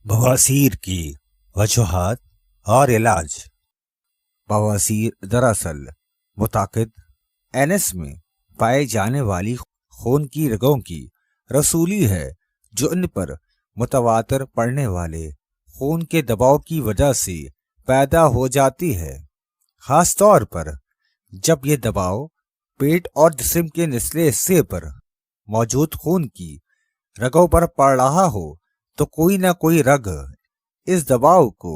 بواسیر کی وجوہات اور علاج۔ بواسیر دراصل متعدد اینس میں پائے جانے والی خون کی رگوں کی رسولی ہے جو ان پر متواتر پڑنے والے خون کے دباؤ کی وجہ سے پیدا ہو جاتی ہے، خاص طور پر جب یہ دباؤ پیٹ اور جسم کے نچلے حصے پر موجود خون کی رگوں پر پڑ رہا ہو تو کوئی نہ کوئی رگ اس دباؤ کو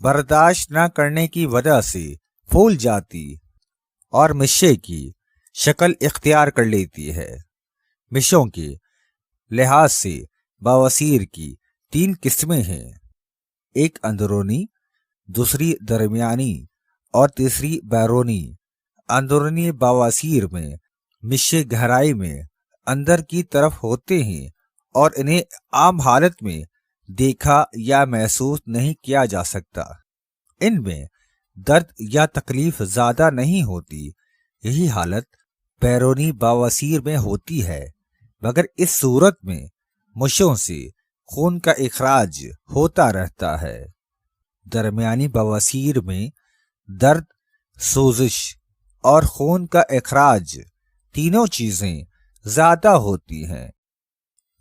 برداشت نہ کرنے کی وجہ سے پھول جاتی اور مشے کی شکل اختیار کر لیتی ہے۔ مشوں کے لحاظ سے بواسیر کی 3 قسمیں ہیں، ایک اندرونی، دوسری درمیانی اور تیسری بیرونی۔ اندرونی بواسیر میں مشے گہرائی میں اندر کی طرف ہوتے ہیں اور انہیں عام حالت میں دیکھا یا محسوس نہیں کیا جا سکتا۔ ان میں درد یا تکلیف زیادہ نہیں ہوتی۔ یہی حالت بیرونی بواسیر میں ہوتی ہے، مگر اس صورت میں مشوں سے خون کا اخراج ہوتا رہتا ہے۔ درمیانی بواسیر میں درد، سوزش اور خون کا اخراج تینوں چیزیں زیادہ ہوتی ہیں۔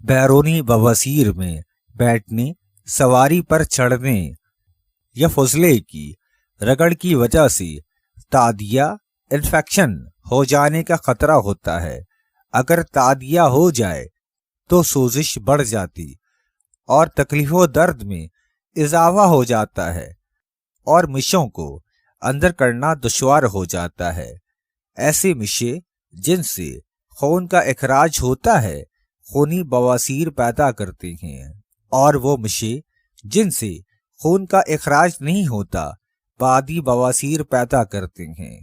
بیرونی بواسیر میں بیٹھنے، سواری پر چڑھنے یا فضلے کی رگڑ کی وجہ سے تعدیہ انفیکشن ہو جانے کا خطرہ ہوتا ہے۔ اگر تعدیہ ہو جائے تو سوزش بڑھ جاتی اور تکلیف و درد میں اضافہ ہو جاتا ہے اور مشوں کو اندر کرنا دشوار ہو جاتا ہے۔ ایسے مشے جن سے خون کا اخراج ہوتا ہے خونی بواسیر پیدا کرتے ہیں، اور وہ مشے جن سے خون کا اخراج نہیں ہوتا بادی بواسیر پیدا کرتے ہیں۔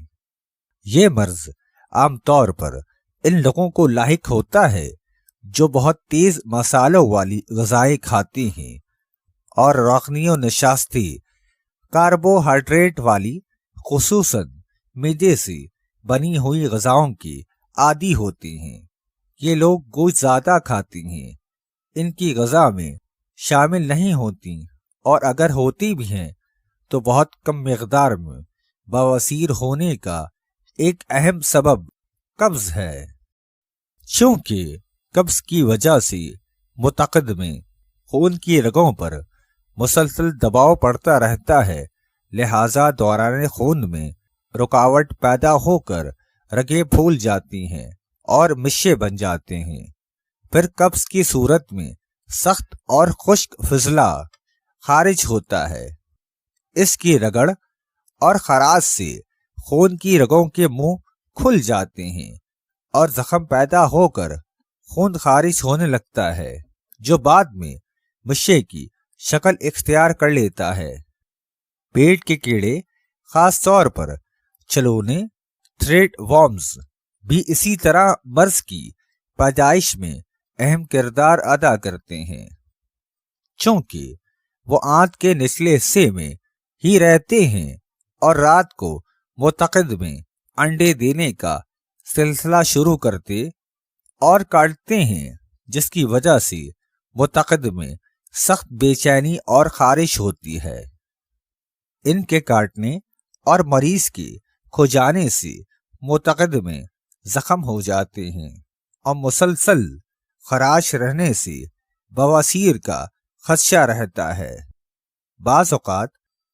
یہ مرض عام طور پر ان لوگوں کو لاحق ہوتا ہے جو بہت تیز مصالحوں والی غذائیں کھاتے ہیں اور روغنی و نشاستی کاربوہائیڈریٹ والی، خصوصاً میدے سے بنی ہوئی غذاؤں کے عادی ہوتے ہیں۔ یہ لوگ گوشت زیادہ کھاتے ہیں، ان کی غذا میں شامل نہیں ہوتی، اور اگر ہوتی بھی ہیں تو بہت کم مقدار میں۔ بواسیر ہونے کا ایک اہم سبب قبض ہے۔ چونکہ قبض کی وجہ سے متعدد میں خون کی رگوں پر مسلسل دباؤ پڑتا رہتا ہے، لہذا دوران خون میں رکاوٹ پیدا ہو کر رگیں پھول جاتی ہیں اور مشے بن جاتے ہیں۔ پھر قبض کی صورت میں سخت اور خشک فضلہ خارج ہوتا ہے۔ اس کی رگڑ اور خراش سے خون کی رگوں کے منہ کھل جاتے ہیں اور زخم پیدا ہو کر خون خارج ہونے لگتا ہے، جو بعد میں مشے کی شکل اختیار کر لیتا ہے۔ پیٹ کے کیڑے، خاص طور پر چلونے، تھریڈ ورمز، بھی اسی طرح مرض کی پیدائش میں اہم کردار ادا کرتے ہیں۔ چونکہ وہ آنت کے نچلے حصے میں ہی رہتے ہیں اور رات کو متعدد میں انڈے دینے کا سلسلہ شروع کرتے اور کاٹتے ہیں، جس کی وجہ سے متعدد میں سخت بے چینی اور خارش ہوتی ہے۔ ان کے کاٹنے اور مریض کے کھجانے سے متعدد میں زخم ہو جاتے ہیں، اور مسلسل خراش رہنے سے بواسیر کا خدشہ رہتا ہے۔ بعض اوقات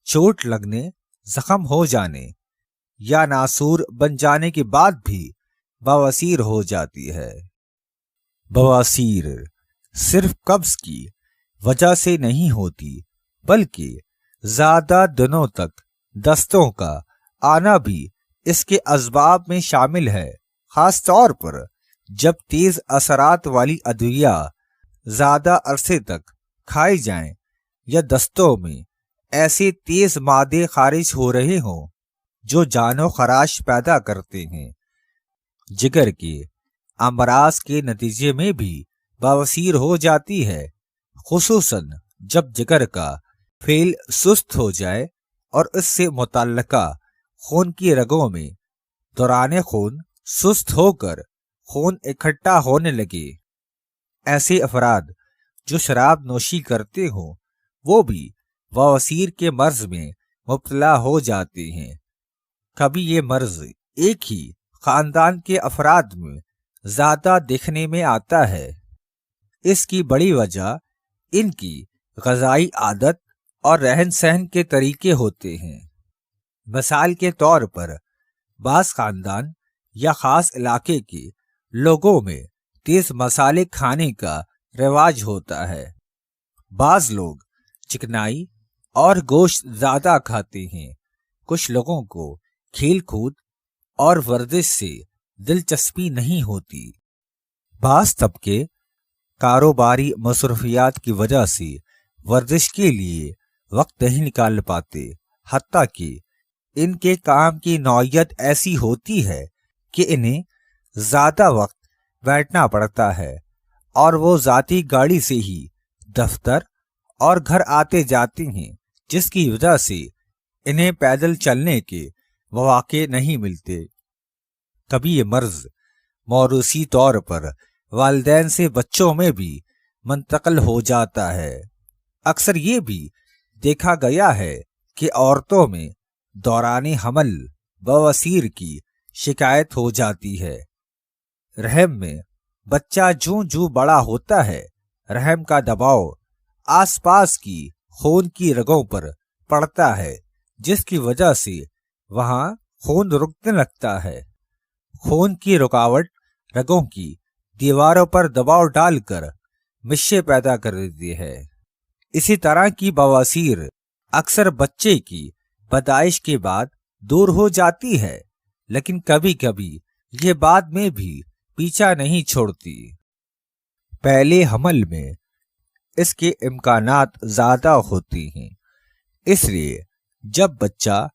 چوٹ لگنے، زخم ہو جانے یا ناسور بن جانے کے بعد بھی بواسیر ہو جاتی ہے۔ بواسیر صرف قبض کی وجہ سے نہیں ہوتی، بلکہ زیادہ دنوں تک دستوں کا آنا بھی اس کے اسباب میں شامل ہے، خاص طور پر جب تیز اثرات والی ادویہ زیادہ عرصے تک کھائی جائیں یا دستوں میں ایسے تیز مادے خارج ہو رہے ہوں جو جان و خراش پیدا کرتے ہیں۔ جگر کے امراض کے نتیجے میں بھی بواسیر ہو جاتی ہے، خصوصاً جب جگر کا فعل سست ہو جائے اور اس سے متعلقہ خون کی رگوں میں دوران خون سست ہو کر خون اکٹھا ہونے لگے۔ ایسے افراد جو شراب نوشی کرتے ہوں وہ بھی بواسیر کے مرض میں مبتلا ہو جاتے ہیں۔ کبھی یہ مرض ایک ہی خاندان کے افراد میں زیادہ دیکھنے میں آتا ہے۔ اس کی بڑی وجہ ان کی غذائی عادت اور رہن سہن کے طریقے ہوتے ہیں۔ مثال کے طور پر بعض خاندان یا خاص علاقے کے لوگوں میں تیز مسالے کھانے کا رواج ہوتا ہے۔ بعض لوگ چکنائی اور گوشت زیادہ کھاتے ہیں۔ کچھ لوگوں کو کھیل کود اور ورزش سے دلچسپی نہیں ہوتی۔ بعض طبقے کاروباری مصروفیات کی وجہ سے ورزش کے لیے وقت نہیں نکال پاتے، حتیٰ کہ ان کے کام کی نوعیت ایسی ہوتی ہے کہ انہیں زیادہ وقت بیٹھنا پڑتا ہے اور وہ ذاتی گاڑی سے ہی دفتر اور گھر آتے جاتے ہیں، جس کی وجہ سے انہیں پیدل چلنے کے مواقع نہیں ملتے۔ کبھی یہ مرض موروثی طور پر والدین سے بچوں میں بھی منتقل ہو جاتا ہے۔ اکثر یہ بھی دیکھا گیا ہے کہ عورتوں میں دوران حمل بواسیر کی شکایت ہو جاتی ہے۔ رحم میں بچہ جوں بڑا ہوتا ہے، رحم کا دباؤ آس پاس کی خون کی رگوں پر پڑتا ہے، جس کی وجہ سے وہاں خون رکنے لگتا ہے۔ خون کی رکاوٹ رگوں کی دیواروں پر دباؤ ڈال کر مشے پیدا کر دیتی ہے۔ اسی طرح کی بواسیر اکثر بچے کی پیدائش کے بعد دور ہو جاتی ہے، لیکن کبھی کبھی یہ بعد میں بھی پیچھا نہیں چھوڑتی۔ پہلے حمل میں اس کے امکانات زیادہ ہوتے ہیں، اس لیے جب بچہ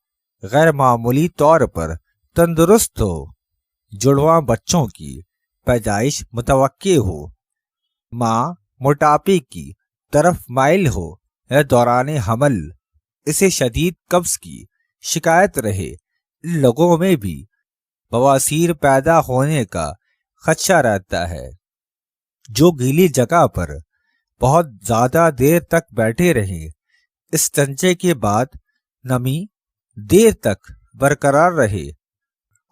غیر معمولی طور پر تندرست ہو، جڑواں بچوں کی پیدائش متوقع ہو، ماں موٹاپے کی طرف مائل ہو یا دوران حمل اسے شدید قبض کی شکایت رہے، ان لوگوں میں بھی بواسیر پیدا ہونے کا خدشہ رہتا ہے۔ جو گیلی جگہ پر بہت زیادہ دیر تک بیٹھے رہیں، استنجے کے بعد نمی دیر تک برقرار رہے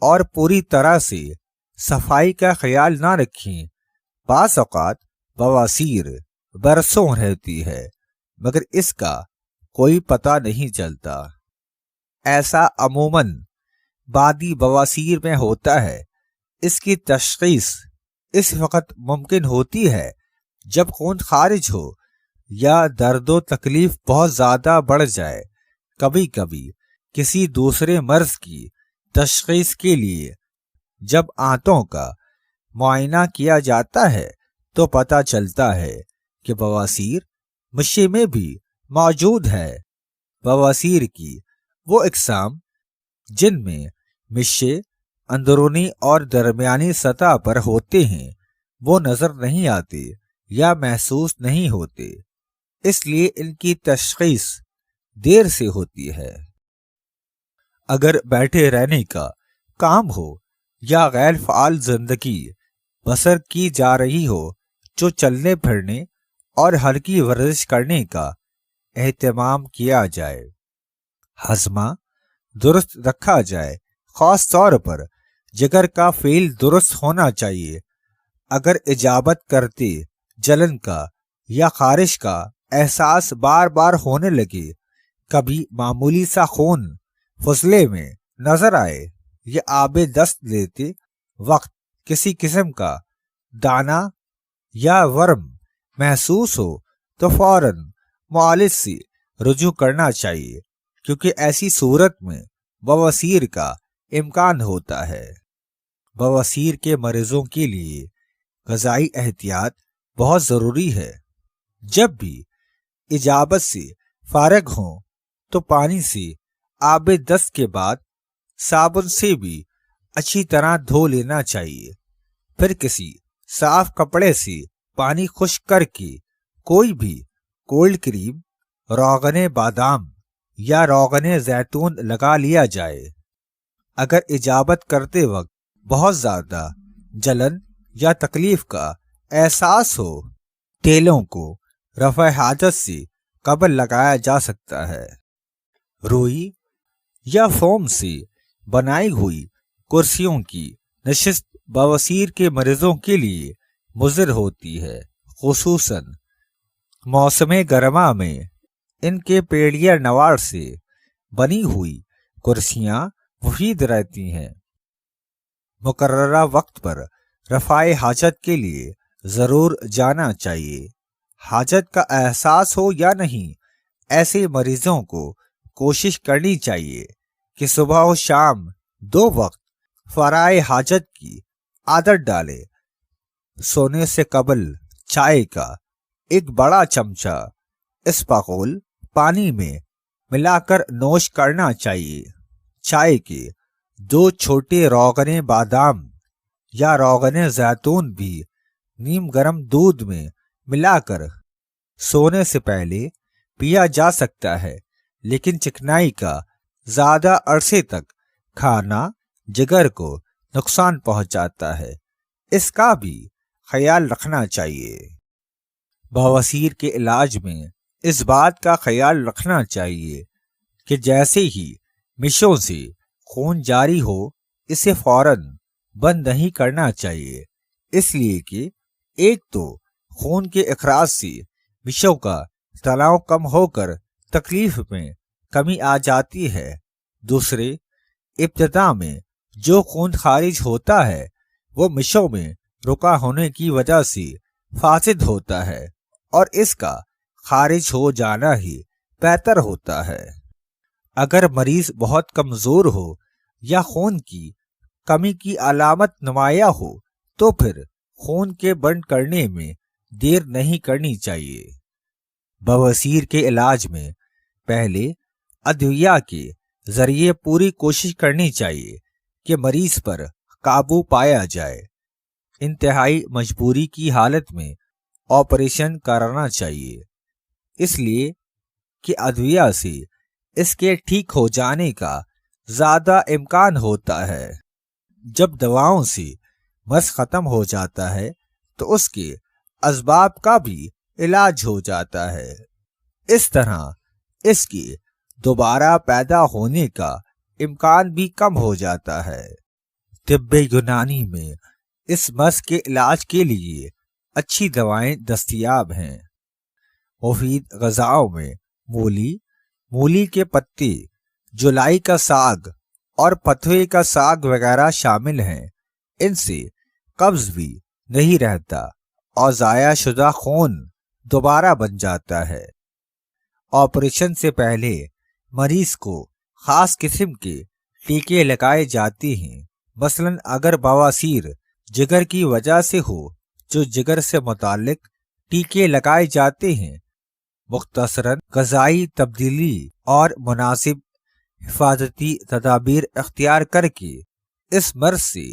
اور پوری طرح سے صفائی کا خیال نہ رکھیں، بعض اوقات بواسیر برسوں رہتی ہے مگر اس کا کوئی پتہ نہیں چلتا۔ ایسا عموماً بعدی بواسیر میں ہوتا ہے۔ اس کی تشخیص اس وقت ممکن ہوتی ہے جب خون خارج ہو یا درد و تکلیف بہت زیادہ بڑھ جائے۔ کبھی کبھی کسی دوسرے مرض کی تشخیص کے لیے جب آنتوں کا معائنہ کیا جاتا ہے تو پتہ چلتا ہے کہ بواسیر مشے میں بھی موجود ہے۔ بواسیر کی وہ اقسام جن میں مشے اندرونی اور درمیانی سطح پر ہوتے ہیں وہ نظر نہیں آتے یا محسوس نہیں ہوتے، اس لیے ان کی تشخیص دیر سے ہوتی ہے۔ اگر بیٹھے رہنے کا کام ہو یا غیر فعال زندگی بسر کی جا رہی ہو جو چلنے پھرنے اور ہلکی ورزش کرنے کا اہتمام کیا جائے، ہاضمہ درست رکھا جائے، خاص طور پر جگر کا فعل درست ہونا چاہیے۔ اگر اجابت کرتے جلن کا یا خارش کا احساس بار بار ہونے لگے، کبھی معمولی سا خون فضلے میں نظر آئے یا آب دست لیتے وقت کسی قسم کا دانہ یا ورم محسوس ہو تو فوراً معالج سے رجوع کرنا چاہیے، کیونکہ ایسی صورت میں بواسیر کا امکان ہوتا ہے۔ بواسیر کے مریضوں کے لیے غذائی احتیاط بہت ضروری ہے۔ جب بھی اجابت سے فارغ ہوں تو پانی سے آب دست کے بعد صابن سے بھی اچھی طرح دھو لینا چاہیے۔ پھر کسی صاف کپڑے سے پانی خشک کر کے کوئی بھی کولڈ کریم، روغن بادام یا روغن زیتون لگا لیا جائے۔ اگر اجابت کرتے وقت بہت زیادہ جلن یا تکلیف کا احساس ہو، تیلوں کو رفع حاجت سے قبل لگایا جا سکتا ہے۔ روئی یا فوم سے بنائی ہوئی کرسیوں کی نشست بواسیر کے مریضوں کے لیے مضر ہوتی ہے، خصوصاً موسم گرما میں۔ ان کے پیڑیا نواڑ سے بنی ہوئی کرسیاں مفید رہتی ہیں۔ مقررہ وقت پر رفع حاجت کے لیے ضرور جانا چاہیے۔ حاجت کا احساس ہو یا نہیں، ایسے مریضوں کو کوشش کرنی چاہیے کہ صبح و شام 2 وقت فرائض حاجت کی عادت ڈالے۔ سونے سے قبل چائے کا ایک بڑا چمچہ اسپاغول پانی میں ملا کر نوش کرنا چاہیے۔ چائے کے 2 چھوٹے روغن بادام یا روغن زیتون بھی نیم گرم دودھ میں ملا کر سونے سے پہلے پیا جا سکتا ہے، لیکن چکنائی کا زیادہ عرصے تک کھانا جگر کو نقصان پہنچاتا ہے، اس کا بھی خیال رکھنا چاہیے۔ بواسیر کے علاج میں اس بات کا خیال رکھنا چاہیے کہ جیسے ہی مشوں سے خون جاری ہو اسے فوراً بند نہیں کرنا چاہیے، اس لیے کہ ایک تو خون کے اخراج سے مشوں کا تناؤ کم ہو کر تکلیف میں کمی آ جاتی ہے، دوسرے ابتدا میں جو خون خارج ہوتا ہے وہ مشوں میں رکا ہونے کی وجہ سے فاسد ہوتا ہے اور اس کا خارج ہو جانا ہی بہتر ہوتا ہے۔ اگر مریض بہت کمزور ہو یا خون کی کمی کی علامت نمایاں ہو تو پھر خون کے بند کرنے میں دیر نہیں کرنی چاہیے۔ بواسیر کے علاج میں پہلے ادویہ کے ذریعے پوری کوشش کرنی چاہیے کہ مریض پر قابو پایا جائے۔ انتہائی مجبوری کی حالت میں آپریشن کرانا چاہیے، اس لیے کہ ادویہ سے اس کے ٹھیک ہو جانے کا زیادہ امکان ہوتا ہے۔ جب دواؤں سے مرض ختم ہو جاتا ہے تو اس کے اسباب کا بھی علاج ہو جاتا ہے، اس طرح اس کی دوبارہ پیدا ہونے کا امکان بھی کم ہو جاتا ہے۔ طب یونانی میں اس مرض کے علاج کے لیے اچھی دوائیں دستیاب ہیں۔ مفید غذاؤں میں مولی کے پتے، جولائی کا ساگ اور پتوے کا ساگ وغیرہ شامل ہیں۔ ان سے قبض بھی نہیں رہتا اور ضائع شدہ خون دوبارہ بن جاتا ہے۔ آپریشن سے پہلے مریض کو خاص قسم کے ٹیکے لگائے جاتے ہیں، مثلاً اگر بواسیر جگر کی وجہ سے ہو جو جگر سے متعلق ٹیکے لگائے جاتے ہیں۔ مختصراً غذائی تبدیلی اور مناسب حفاظتی تدابیر اختیار کر کے اس مرض سے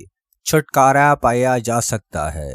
چھٹکارا پایا جا سکتا ہے۔